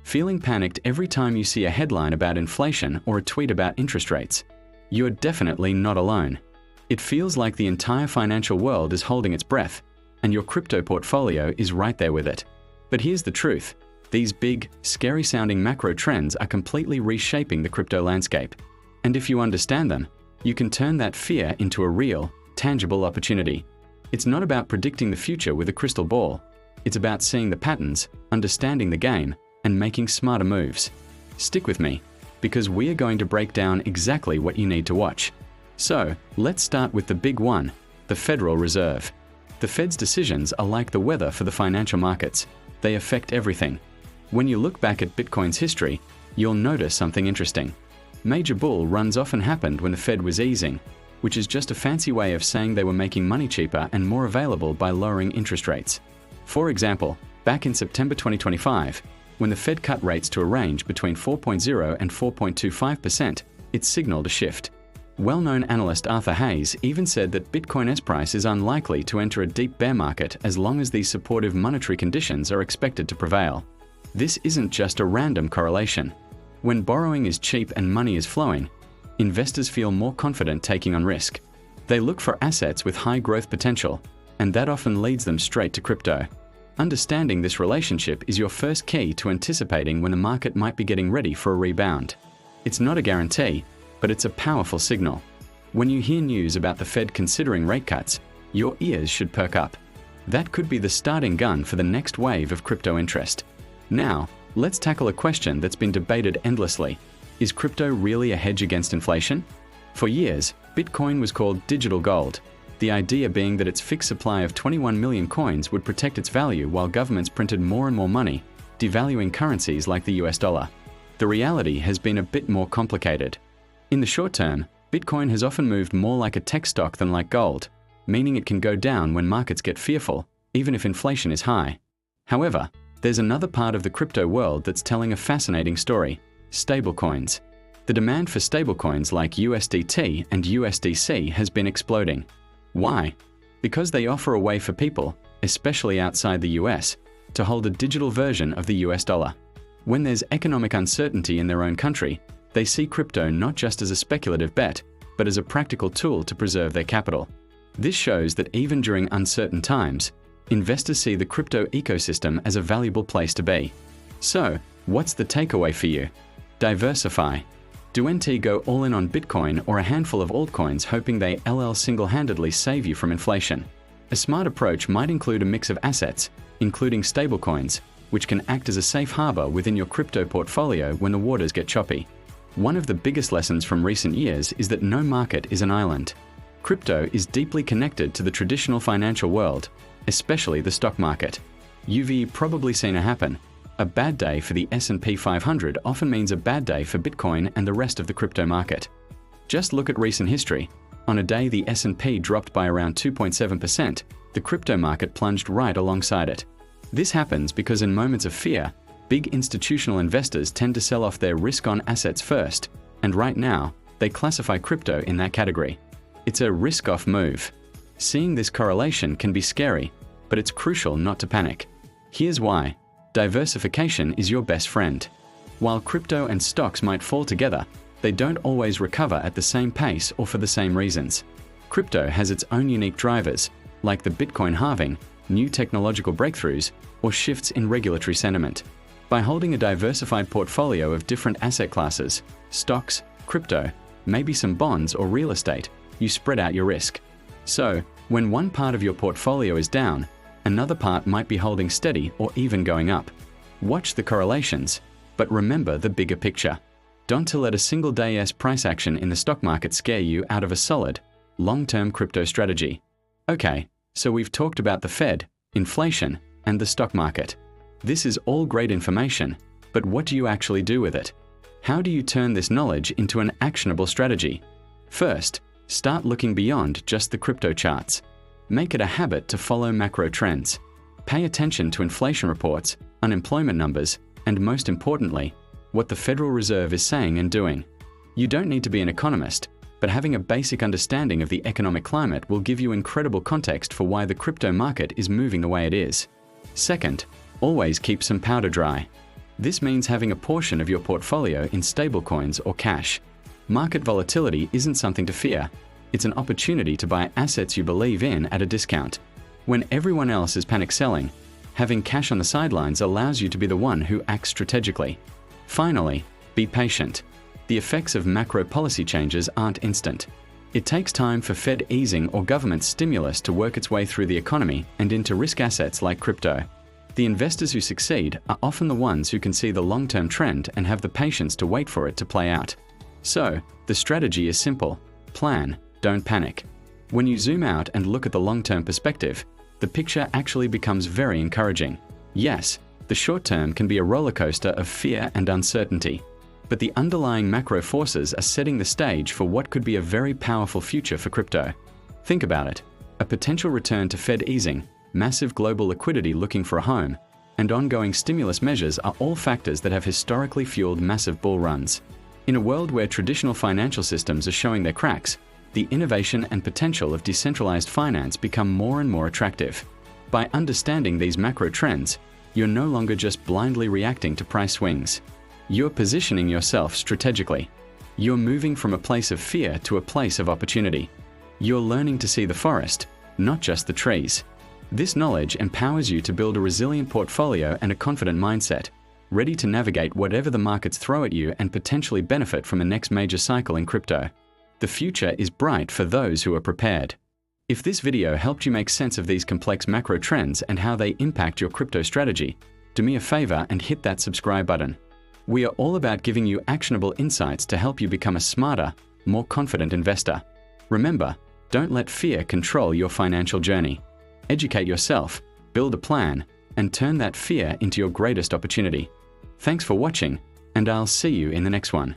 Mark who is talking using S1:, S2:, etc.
S1: Feeling panicked every time you see a headline about inflation or a tweet about interest rates? You are definitely not alone. It feels like the entire financial world is holding its breath, and your crypto portfolio is right there with it. But here's the truth. These big, scary-sounding macro trends are completely reshaping the crypto landscape. And if you understand them, you can turn that fear into a real, tangible opportunity. It's not about predicting the future with a crystal ball. It's about seeing the patterns, understanding the game, and making smarter moves. Stick with me, because we are going to break down exactly what you need to watch. So, let's start with the big one, the Federal Reserve. The Fed's decisions are like the weather for the financial markets. They affect everything. When you look back at Bitcoin's history, you'll notice something interesting. Major bull runs often happened when the Fed was easing, which is just a fancy way of saying they were making money cheaper and more available by lowering interest rates. For example, back in September 2025, when the Fed cut rates to a range between 4.0 and 4.25%, it signaled a shift. Well-known analyst Arthur Hayes even said that Bitcoin's price is unlikely to enter a deep bear market as long as these supportive monetary conditions are expected to prevail. This isn't just a random correlation. When borrowing is cheap and money is flowing, investors feel more confident taking on risk. They look for assets with high growth potential, and that often leads them straight to crypto. Understanding this relationship is your first key to anticipating when the market might be getting ready for a rebound. It's not a guarantee, but it's a powerful signal. When you hear news about the Fed considering rate cuts, your ears should perk up. That could be the starting gun for the next wave of crypto interest. Now, let's tackle a question that's been debated endlessly. Is crypto really a hedge against inflation? For years, Bitcoin was called digital gold, the idea being that its fixed supply of 21 million coins would protect its value while governments printed more and more money, devaluing currencies like the US dollar. The reality has been a bit more complicated. In the short term, Bitcoin has often moved more like a tech stock than like gold, meaning it can go down when markets get fearful, even if inflation is high. However, there's another part of the crypto world that's telling a fascinating story: stablecoins. The demand for stablecoins like USDT and USDC has been exploding. Why? Because they offer a way for people, especially outside the US, to hold a digital version of the US dollar. When there's economic uncertainty in their own country, they see crypto not just as a speculative bet, but as a practical tool to preserve their capital. This shows that even during uncertain times, investors see the crypto ecosystem as a valuable place to be. So, what's the takeaway for you? Diversify. Do NT go all in on Bitcoin or a handful of altcoins hoping they single-handedly save you from inflation? A smart approach might include a mix of assets, including stablecoins, which can act as a safe harbor within your crypto portfolio when the waters get choppy. One of the biggest lessons from recent years is that no market is an island. Crypto is deeply connected to the traditional financial world, especially the stock market. You've probably seen it happen. A bad day for the S&P 500 often means a bad day for Bitcoin and the rest of the crypto market. Just look at recent history. On a day the S&P dropped by around 2.7%, the crypto market plunged right alongside it. This happens because in moments of fear, big institutional investors tend to sell off their risk-on assets first, and right now, they classify crypto in that category. It's a risk-off move. Seeing this correlation can be scary, but it's crucial not to panic. Here's why. Diversification is your best friend. While crypto and stocks might fall together, they don't always recover at the same pace or for the same reasons. Crypto has its own unique drivers, like the Bitcoin halving, new technological breakthroughs, or shifts in regulatory sentiment. By holding a diversified portfolio of different asset classes, stocks, crypto, maybe some bonds or real estate, you spread out your risk. So, when one part of your portfolio is down, another part might be holding steady or even going up. Watch the correlations, but remember the bigger picture. Don't let a single day's price action in the stock market scare you out of a solid, long-term crypto strategy. Okay, so we've talked about the Fed, inflation, and the stock market. This is all great information, but what do you actually do with it? How do you turn this knowledge into an actionable strategy? First, start looking beyond just the crypto charts. Make it a habit to follow macro trends. Pay attention to inflation reports, unemployment numbers, and most importantly, what the Federal Reserve is saying and doing. You don't need to be an economist, but having a basic understanding of the economic climate will give you incredible context for why the crypto market is moving the way it is. Second, always keep some powder dry. This means having a portion of your portfolio in stablecoins or cash. Market volatility isn't something to fear. It's an opportunity to buy assets you believe in at a discount. When everyone else is panic selling, having cash on the sidelines allows you to be the one who acts strategically. Finally, be patient. The effects of macro policy changes aren't instant. It takes time for Fed easing or government stimulus to work its way through the economy and into risk assets like crypto. The investors who succeed are often the ones who can see the long-term trend and have the patience to wait for it to play out. So, the strategy is simple. Plan, don't panic. When you zoom out and look at the long-term perspective, the picture actually becomes very encouraging. Yes, the short term can be a roller coaster of fear and uncertainty, but the underlying macro forces are setting the stage for what could be a very powerful future for crypto. Think about it. A potential return to Fed easing, massive global liquidity looking for a home, and ongoing stimulus measures are all factors that have historically fueled massive bull runs. In a world where traditional financial systems are showing their cracks, the innovation and potential of decentralized finance become more and more attractive. By understanding these macro trends, you're no longer just blindly reacting to price swings. You're positioning yourself strategically. You're moving from a place of fear to a place of opportunity. You're learning to see the forest, not just the trees. This knowledge empowers you to build a resilient portfolio and a confident mindset, ready to navigate whatever the markets throw at you and potentially benefit from a next major cycle in crypto. The future is bright for those who are prepared. If this video helped you make sense of these complex macro trends and how they impact your crypto strategy, do me a favor and hit that subscribe button. We are all about giving you actionable insights to help you become a smarter, more confident investor. Remember, don't let fear control your financial journey. Educate yourself, build a plan, and turn that fear into your greatest opportunity. Thanks for watching, and I'll see you in the next one.